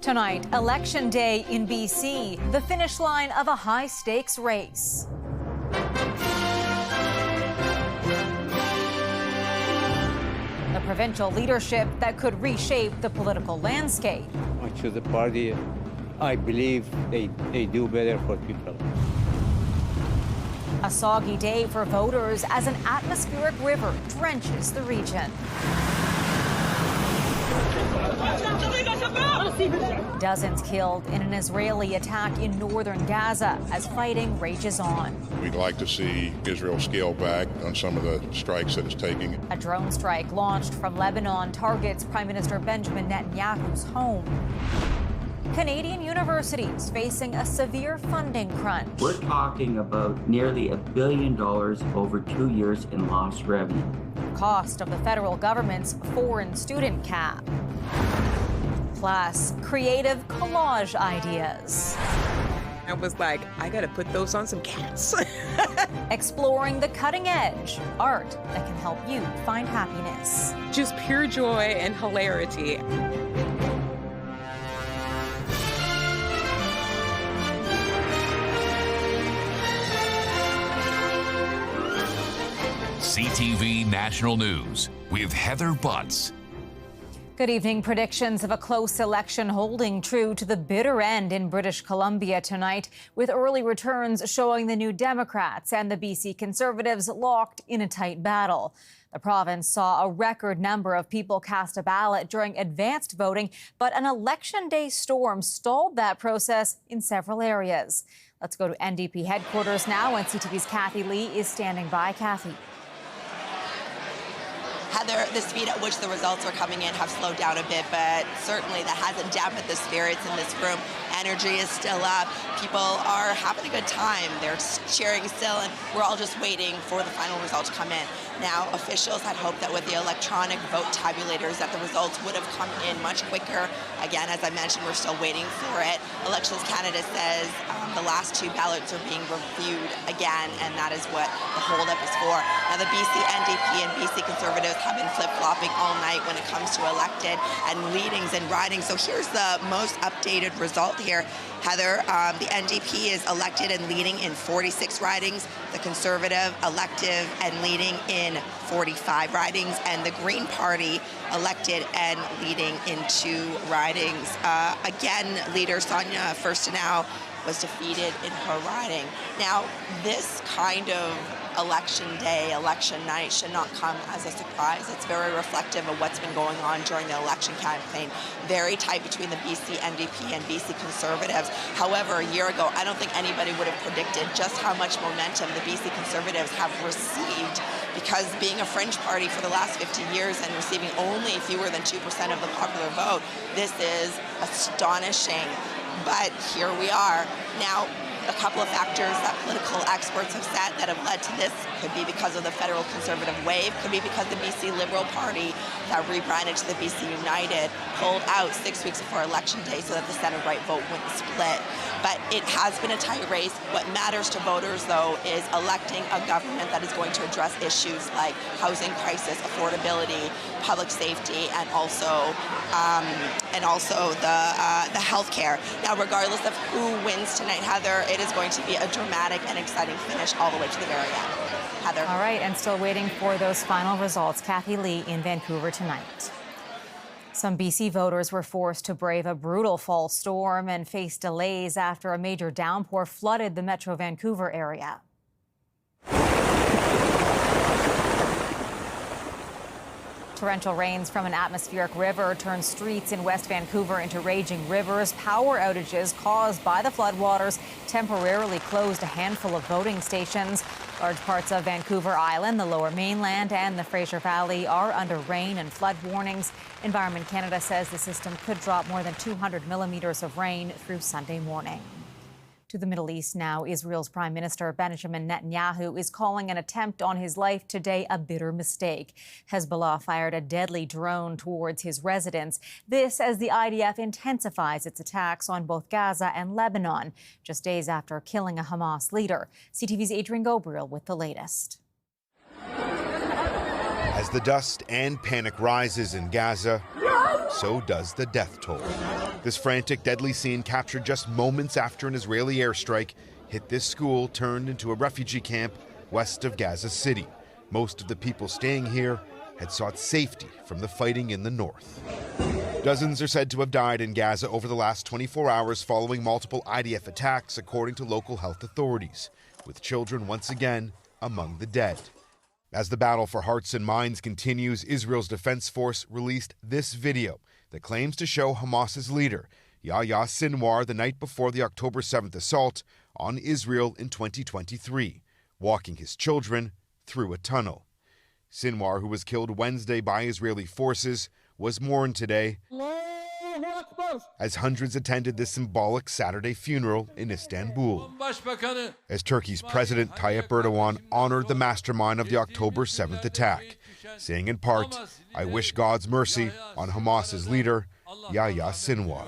Tonight, Election Day in BC, the finish line of a high-stakes race. The provincial leadership that could reshape the political landscape. I choose the party I believe they do better for people. A soggy day for voters as an atmospheric river drenches the region. Dozens killed in an Israeli attack in northern Gaza as fighting rages on. We'd like to see Israel scale back on some of the strikes that it's taking. A drone strike launched from Lebanon targets Prime Minister Benjamin Netanyahu's home. Canadian universities facing a severe funding crunch. We're talking about nearly $1 billion over 2 years in lost revenue. Cost of the federal government's foreign student cap. Plus, creative collage ideas. I was like, I gotta put those on some cats. Exploring the cutting edge, art that can help you find happiness. Just pure joy and hilarity. CTV National News with Heather Butts. Good evening. Predictions of a close election holding true to the bitter end in British Columbia tonight, with early returns showing the New Democrats and the BC Conservatives locked in a tight battle. The province saw a record number of people cast a ballot during advanced voting, but an election day storm stalled that process in several areas. Let's go to NDP headquarters now, and CTV's Kathy Lee is standing by. Kathy. Heather, the speed at which the results are coming in have slowed down a bit, but certainly that hasn't dampened the spirits in this room. Energy is still up. People are having a good time. They're cheering still, and we're all just waiting for the final result to come in. Now, officials had hoped that with the electronic vote tabulators that the results would have come in much quicker. Again, as I mentioned, we're still waiting for it. Elections Canada says the last two ballots are being reviewed again, and that is what the holdup is for. Now, the BC NDP and BC Conservatives have been flip-flopping all night when it comes to elected and leadings and ridings. So here's the most updated result here. Heather, the NDP is elected and leading in 46 ridings, the Conservative elective and leading in 45 ridings, and the Green Party elected and leading in 2 ridings. Again, leader Sonia Furstenau was defeated in her riding. Now, this kind of election day, election night should not come as a surprise. It's very reflective of what's been going on during the election campaign. Very tight between the BC NDP and BC Conservatives. However, a year ago, I don't think anybody would have predicted just how much momentum the BC Conservatives have received, because being a fringe party for the last 50 years and receiving only fewer than 2% of the popular vote, this is astonishing. But here we are. Now, a couple of factors that political experts have said that have led to this could be because of the federal conservative wave, could be because the BC Liberal Party that rebranded to the BC United pulled out 6 weeks before Election Day so that the center-right vote wouldn't split. But it has been a tight race. What matters to voters, though, is electing a government that is going to address issues like housing crisis, affordability, public safety, and also the health care. Now, regardless of who wins tonight, Heather, it is going to be a dramatic and exciting finish all the way to the very end. Heather. All right, and still waiting for those final results. Kathy Lee in Vancouver tonight. Some BC voters were forced to brave a brutal fall storm and face delays after a major downpour flooded the Metro Vancouver area. Torrential rains from an atmospheric river turned streets in West Vancouver into raging rivers. Power outages caused by the floodwaters temporarily closed a handful of voting stations. Large parts of Vancouver Island, the Lower Mainland, and the Fraser Valley are under rain and flood warnings. Environment Canada says the system could drop more than 200 millimeters of rain through Sunday morning. To the Middle East now, Israel's Prime Minister Benjamin Netanyahu is calling an attempt on his life today a bitter mistake. Hezbollah fired a deadly drone towards his residence. This as the IDF intensifies its attacks on both Gaza and Lebanon, just days after killing a Hamas leader. CTV's Adrian Gobriel with the latest. As the dust and panic rises in Gaza, so does the death toll. This frantic, deadly scene captured just moments after an Israeli airstrike hit this school turned into a refugee camp west of Gaza City. Most of the people staying here had sought safety from the fighting in the north. Dozens are said to have died in Gaza over the last 24 hours following multiple IDF attacks, according to local health authorities, with children once again among the dead. As the battle for hearts and minds continues, Israel's Defense Force released this video that claims to show Hamas's leader, Yahya Sinwar, the night before the October 7th assault on Israel in 2023, walking his children through a tunnel. Sinwar, who was killed Wednesday by Israeli forces, was mourned today as hundreds attended this symbolic Saturday funeral in Istanbul, as Turkey's President Tayyip Erdogan honored the mastermind of the October 7th attack, saying in part, "I wish God's mercy on Hamas's leader, Yahya Sinwar."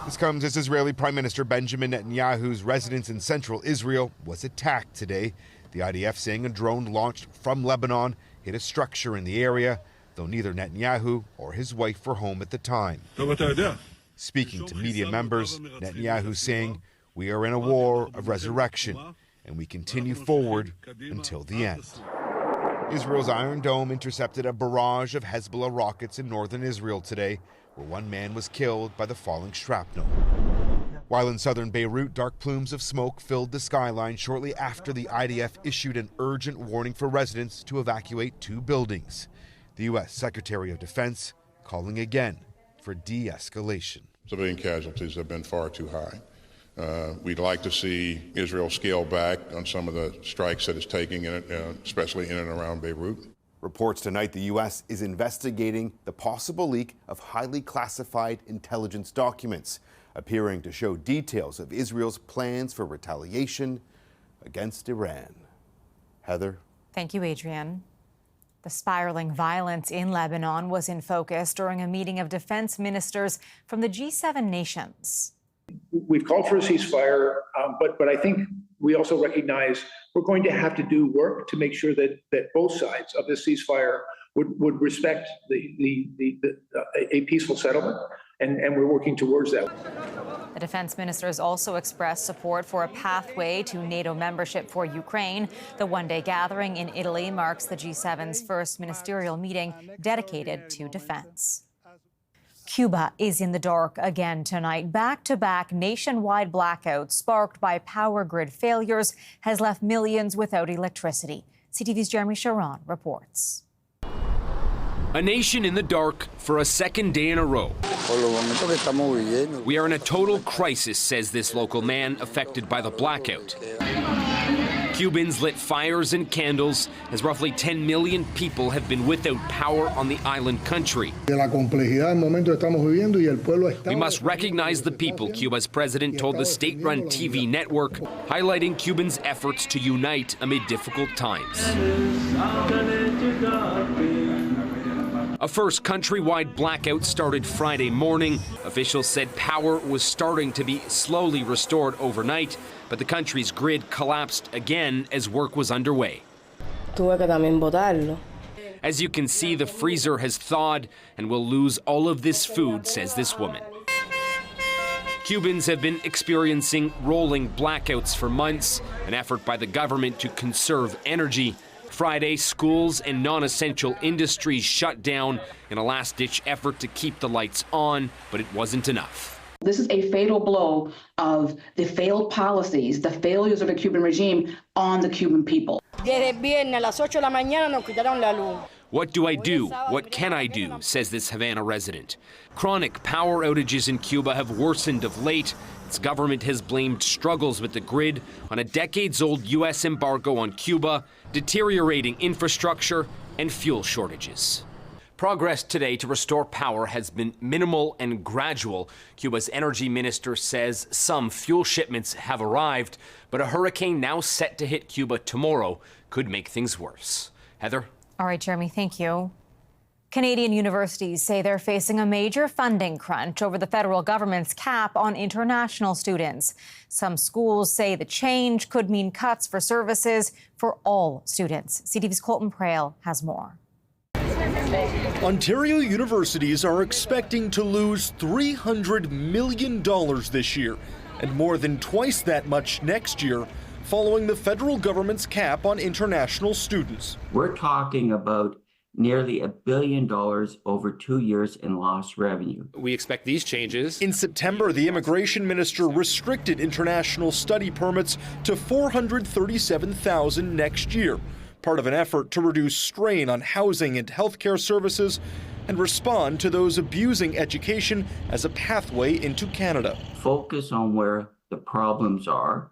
This comes as Israeli Prime Minister Benjamin Netanyahu's residence in central Israel was attacked today. The IDF saying a drone launched from Lebanon hit a structure in the area, though neither Netanyahu or his wife were home at the time. Speaking to media members, Netanyahu saying, "We are in a war of resurrection, and we continue forward until the end." Israel's Iron Dome intercepted a barrage of Hezbollah rockets in northern Israel today, where one man was killed by the falling shrapnel. While in southern Beirut, dark plumes of smoke filled the skyline shortly after the IDF issued an urgent warning for residents to evacuate 2 buildings. The U.S. Secretary of Defense calling again for de-escalation. Civilian casualties have been far too high. We'd like to see Israel scale back on some of the strikes that it's taking, especially in and around Beirut. Reports tonight the U.S. is investigating the possible leak of highly classified intelligence documents, appearing to show details of Israel's plans for retaliation against Iran. Heather? Thank you, Adrian. The spiraling violence in Lebanon was in focus during a meeting of defense ministers from the G7 nations. We've called for a ceasefire, but I think we also recognize we're going to have to do work to make sure that both sides of this ceasefire would respect a peaceful settlement, and we're working towards that. The defense ministers also expressed support for a pathway to NATO membership for Ukraine. The one-day gathering in Italy marks the G7's first ministerial meeting dedicated to defense. Cuba is in the dark again tonight. Back-to-back nationwide blackouts sparked by power grid failures has left millions without electricity. CTV's Jeremy Sharon reports. A nation in the dark for a second day in a row. We are in a total crisis, says this local man affected by the blackout. Cubans lit fires and candles as roughly 10 million people have been without power on the island country. We must recognize the people, Cuba's president told the state-run TV network, highlighting Cubans' efforts to unite amid difficult times. A first countrywide blackout started Friday morning. Officials said power was starting to be slowly restored overnight, but the country's grid collapsed again as work was underway. As you can see, the freezer has thawed and will lose all of this food, says this woman. Cubans have been experiencing rolling blackouts for months, an effort by the government to conserve energy. Friday, schools and non-essential industries shut down in a last-ditch effort to keep the lights on, but it wasn't enough. This is a fatal blow of the failed policies, the failures of the Cuban regime on the Cuban people. What do I do? What can I do? Says this Havana resident. Chronic power outages in Cuba have worsened of late. Its government has blamed struggles with the grid on a decades-old U.S. embargo on Cuba, deteriorating infrastructure, and fuel shortages. Progress today to restore power has been minimal and gradual. Cuba's energy minister says some fuel shipments have arrived, but a hurricane now set to hit Cuba tomorrow could make things worse. Heather? All right, Jeremy, thank you. Canadian universities say they're facing a major funding crunch over the federal government's cap on international students. Some schools say the change could mean cuts for services for all students. CTV's Colton Prale has more. Ontario universities are expecting to lose $300 million this year and more than twice that much next year, following the federal government's cap on international students. We're talking about nearly $1 billion over 2 years in lost revenue. We expect these changes. In September, the immigration minister restricted international study permits to 437,000 next year, part of an effort to reduce strain on housing and healthcare services and respond to those abusing education as a pathway into Canada. Focus on where the problems are,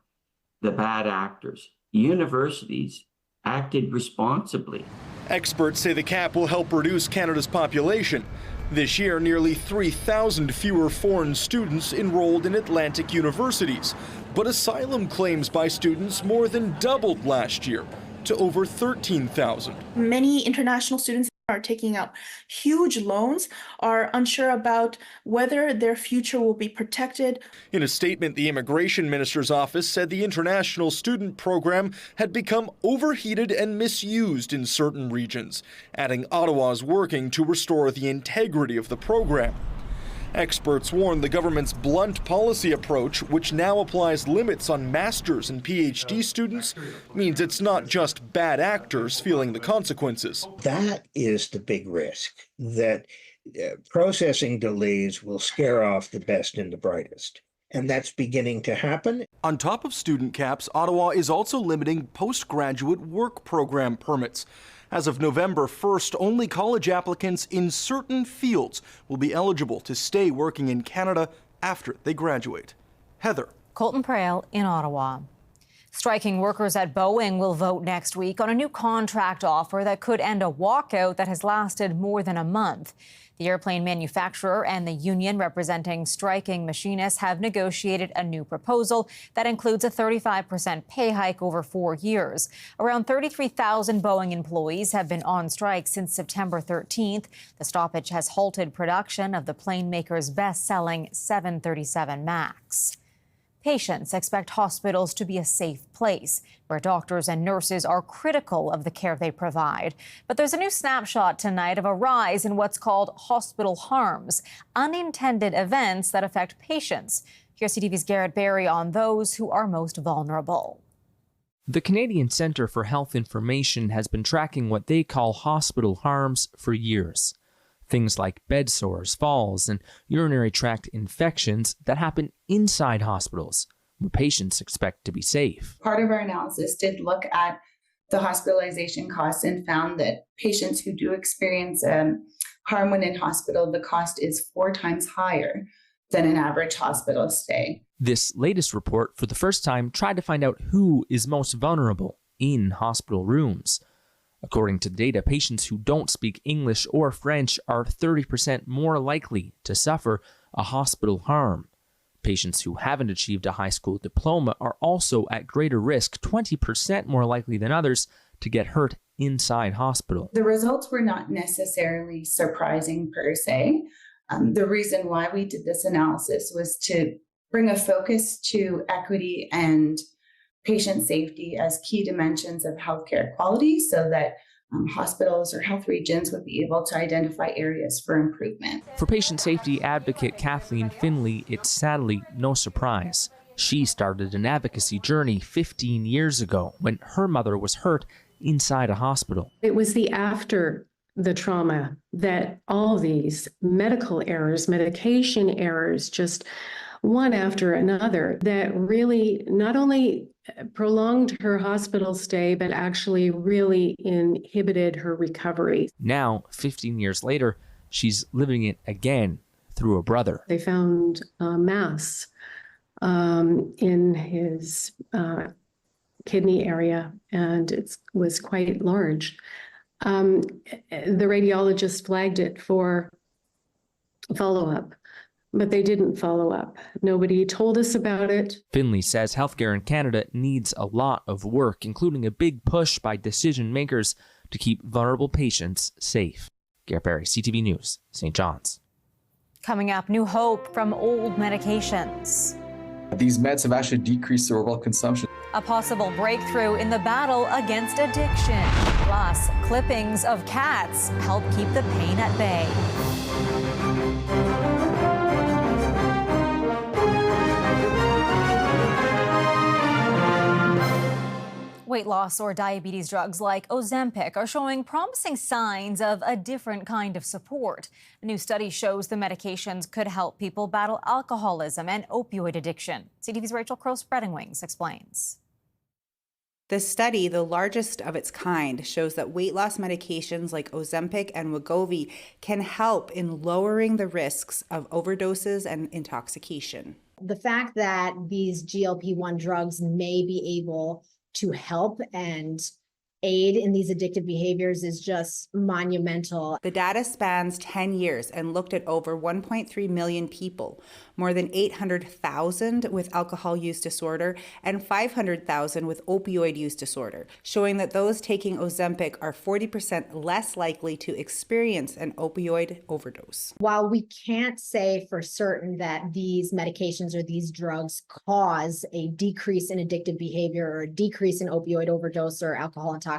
the bad actors. Universities acted responsibly. Experts say the cap will help reduce Canada's population. This year, nearly 3,000 fewer foreign students enrolled in Atlantic universities, but asylum claims by students more than doubled last year to over 13,000. Many international students are taking out huge loans, are unsure about whether their future will be protected. In a statement, the immigration minister's office said the international student program had become overheated and misused in certain regions, adding Ottawa's working to restore the integrity of the program. Experts warn the government's blunt policy approach, which now applies limits on master's and PhD students, means it's not just bad actors feeling the consequences. That is the big risk, that processing delays will scare off the best and the brightest. And that's beginning to happen. On top of student caps, Ottawa is also limiting postgraduate work program permits. As of November 1st, only college applicants in certain fields will be eligible to stay working in Canada after they graduate. Heather. Colton Prale in Ottawa. Striking workers at Boeing will vote next week on a new contract offer that could end a walkout that has lasted more than a month. The airplane manufacturer and the union representing striking machinists have negotiated a new proposal that includes a 35% pay hike over 4 years. Around 33,000 Boeing employees have been on strike since September 13th. The stoppage has halted production of the plane maker's best-selling 737 MAX. Patients expect hospitals to be a safe place where doctors and nurses are critical of the care they provide. But there's a new snapshot tonight of a rise in what's called hospital harms, unintended events that affect patients. Here's CTV's Garrett Berry on those who are most vulnerable. The Canadian Centre for Health Information has been tracking what they call hospital harms for years. Things like bed sores, falls, and urinary tract infections that happen inside hospitals, where patients expect to be safe. Part of our analysis did look at the hospitalization costs and found that patients who do experience harm when in hospital, the cost is 4 times higher than an average hospital stay. This latest report, for the first time, tried to find out who is most vulnerable in hospital rooms. According to data, patients who don't speak English or French are 30% more likely to suffer a hospital harm. Patients who haven't achieved a high school diploma are also at greater risk, 20% more likely than others, to get hurt inside hospital. The results were not necessarily surprising per se. The reason why we did this analysis was to bring a focus to equity and patient safety as key dimensions of healthcare quality so that hospitals or health regions would be able to identify areas for improvement. For patient safety advocate Kathleen Finley, it's sadly no surprise. She started an advocacy journey 15 years ago when her mother was hurt inside a hospital. It was the after the trauma that all these medical errors, medication errors, just one after another, that really not only prolonged her hospital stay, but actually really inhibited her recovery. Now, 15 years later, she's living it again through a brother. They found a mass in his kidney area, and it was quite large. The radiologist flagged it for follow-up, but they didn't follow up. Nobody told us about it. Finley says healthcare in Canada needs a lot of work, including a big push by decision makers to keep vulnerable patients safe. Garrett Berry, CTV News, St. John's. Coming up, new hope from old medications. These meds have actually decreased their overall consumption. A possible breakthrough in the battle against addiction. Plus, clippings of cats help keep the pain at bay. Weight loss or diabetes drugs like Ozempic are showing promising signs of a different kind of support. A new study shows the medications could help people battle alcoholism and opioid addiction. CTV's Rachel Crowe-Spreadingwings explains. The study, the largest of its kind, shows that weight loss medications like Ozempic and Wegovy can help in lowering the risks of overdoses and intoxication. The fact that these GLP-1 drugs may be able to help and aid in these addictive behaviors is just monumental. The data spans 10 years and looked at over 1.3 million people, more than 800,000 with alcohol use disorder and 500,000 with opioid use disorder, showing that those taking Ozempic are 40% less likely to experience an opioid overdose. While we can't say for certain that these medications or these drugs cause a decrease in addictive behavior or a decrease in opioid overdose or alcohol intoxication,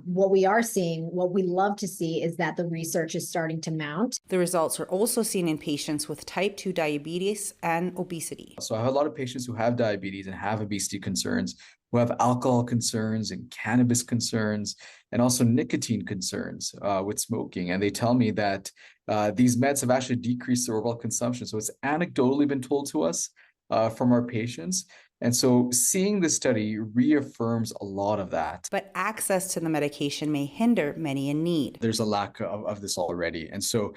what we are seeing, what we love to see, is that the research is starting to mount. The results are also seen in patients with type 2 diabetes and obesity. So I have a lot of patients who have diabetes and have obesity concerns, who have alcohol concerns and cannabis concerns, and also nicotine concerns with smoking. And they tell me that these meds have actually decreased their overall consumption. So it's anecdotally been told to us from our patients. And so seeing this study reaffirms a lot of that. But access to the medication may hinder many in need. There's a lack of this already. And so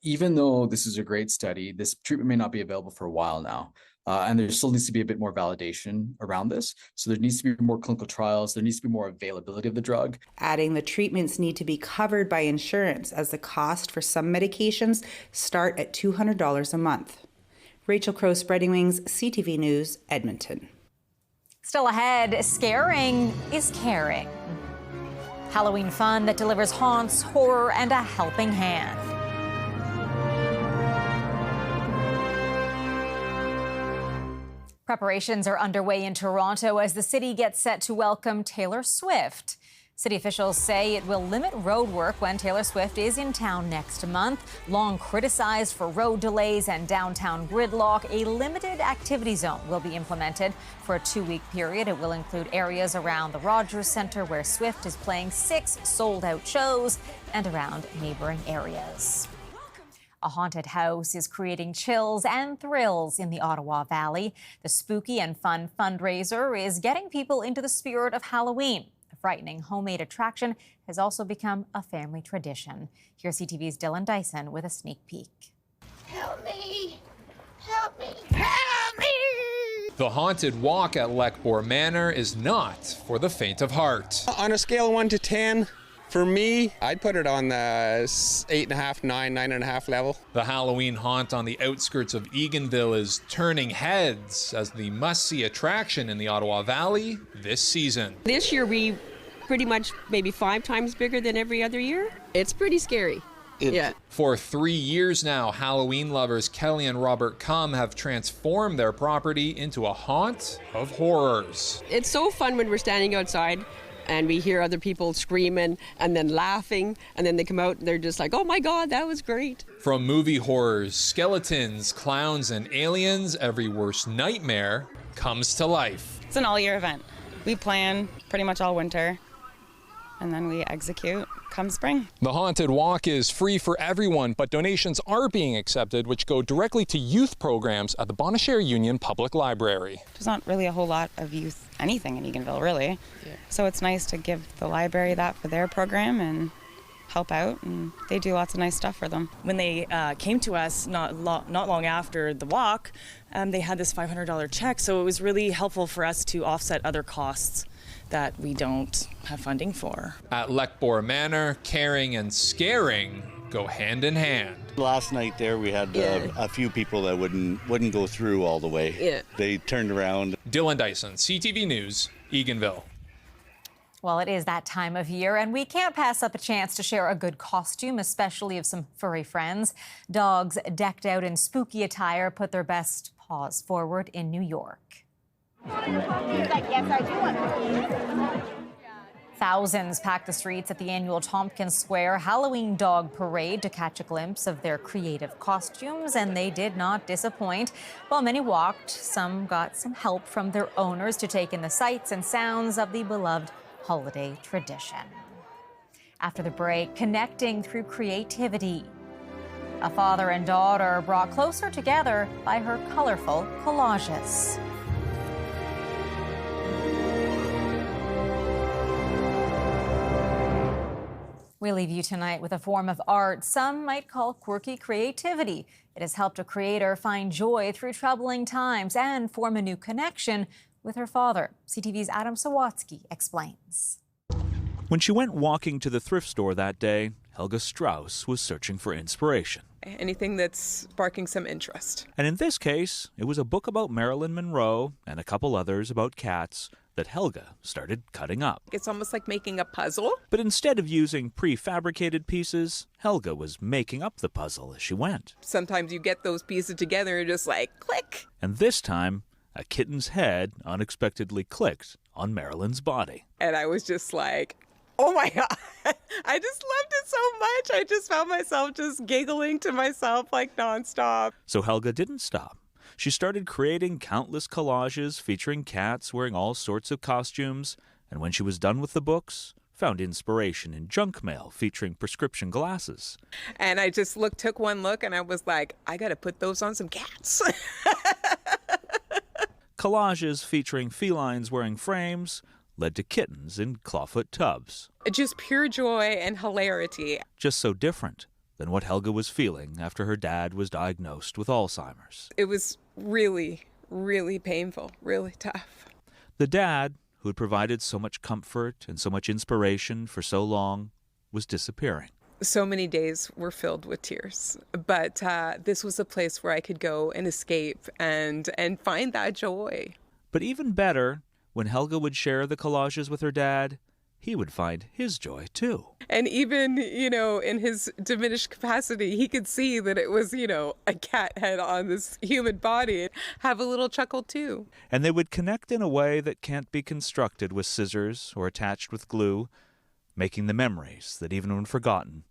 even though this is a great study, this treatment may not be available for a while now. And there still needs to be a bit more validation around this. So there needs to be more clinical trials. There needs to be more availability of the drug. Adding the treatments need to be covered by insurance, as the cost for some medications start at $200 a month. Rachel Crowe-Spreadingwings, CTV News, Edmonton. Still ahead, scaring is caring. Halloween fun that delivers haunts, horror, and a helping hand. Preparations are underway in Toronto as the city gets set to welcome Taylor Swift. City officials say it will limit road work when Taylor Swift is in town next month. Long criticized for road delays and downtown gridlock, a limited activity zone will be implemented for a 2-week period. It will include areas around the Rogers Centre where Swift is playing 6 sold-out shows and around neighboring areas. A haunted house is creating chills and thrills in the Ottawa Valley. The spooky and fun fundraiser is getting people into the spirit of Halloween. The frightening homemade attraction has also become a family tradition. Here's CTV's Dylan Dyson with a sneak peek. Help me! Help me! Help me! The haunted walk at Leckbore Manor is not for the faint of heart. On a scale of 1 to 10, for me, I'd put it on the 8.5, 9.5 level. The Halloween haunt on the outskirts of Eganville is turning heads as the must-see attraction in the Ottawa Valley this season. This year we pretty much maybe 5 times bigger than every other year. It's pretty scary. Yeah. For 3 years now, Halloween lovers Kelly and Robert Cum have transformed their property into a haunt of horrors. It's so fun when we're standing outside and we hear other people screaming and then laughing, and then they come out and they're just like, oh my God, that was great. From movie horrors, skeletons, clowns, and aliens, every worst nightmare comes to life. It's an all-year event. We plan pretty much all winter, and then we execute come spring. The Haunted Walk is free for everyone, but donations are being accepted, which go directly to youth programs at the Bonnechere Union Public Library. There's not really a whole lot of youth anything in Eganville, really. Yeah. So it's nice to give the library that for their program and help out, and they do lots of nice stuff for them. When they came to us not long after the walk, they had this $500 check, so it was really helpful for us to offset other costs that we don't have funding for. At Leckbore Manor, caring and scaring go hand in hand. Last night there we had a few people that wouldn't go through all the way. Yeah. They turned around. Dylan Dyson, CTV News, Eganville. Well, it is that time of year, and we can't pass up a chance to share a good costume, especially of some furry friends. Dogs decked out in spooky attire put their best paws forward in New York. Thousands packed the streets at the annual Tompkins Square Halloween Dog Parade to catch a glimpse of their creative costumes, and they did not disappoint. While many walked, some got some help from their owners to take in the sights and sounds of the beloved holiday tradition. After the break, connecting through creativity. A father and daughter brought closer together by her colorful collages. We leave you tonight with a form of art some might call quirky creativity. It has helped a creator find joy through troubling times and form a new connection with her father. CTV's Adam Sawatsky explains. When she went walking to the thrift store that day, Helga Strauss was searching for inspiration. Anything that's sparking some interest. And in this case, it was a book about Marilyn Monroe and a couple others about cats that Helga started cutting up. It's almost like making a puzzle. But instead of using prefabricated pieces, Helga was making up the puzzle as she went. Sometimes you get those pieces together and just like, click. And this time, a kitten's head unexpectedly clicked on Marilyn's body. And I was just like, oh my God, I just loved it so much. I just found myself just giggling to myself like nonstop. So Helga didn't stop. She started creating countless collages featuring cats wearing all sorts of costumes, and when she was done with the books, found inspiration in junk mail featuring prescription glasses. And I just took one look, and I was like, I got to put those on some cats. Collages featuring felines wearing frames led to kittens in clawfoot tubs. Just pure joy and hilarity. Just so different than what Helga was feeling after her dad was diagnosed with Alzheimer's. It was really, really painful, really tough. The dad, who had provided so much comfort and so much inspiration for so long, was disappearing. So many days were filled with tears, but this was a place where I could go and escape and find that joy. But even better, when Helga would share the collages with her dad, he would find his joy too. And even, in his diminished capacity, he could see that it was, a cat head on this human body and have a little chuckle too. And they would connect in a way that can't be constructed with scissors or attached with glue, making the memories that even when forgotten,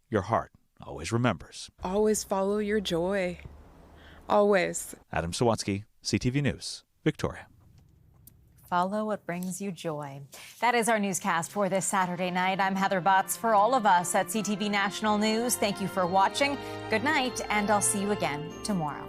your heart always remembers. Always follow your joy. Always. Adam Sawatsky, CTV News, Victoria. Follow what brings you joy. That is our newscast for this Saturday night. I'm Heather Butts. For all of us at CTV National News, thank you for watching. Good night, and I'll see you again tomorrow.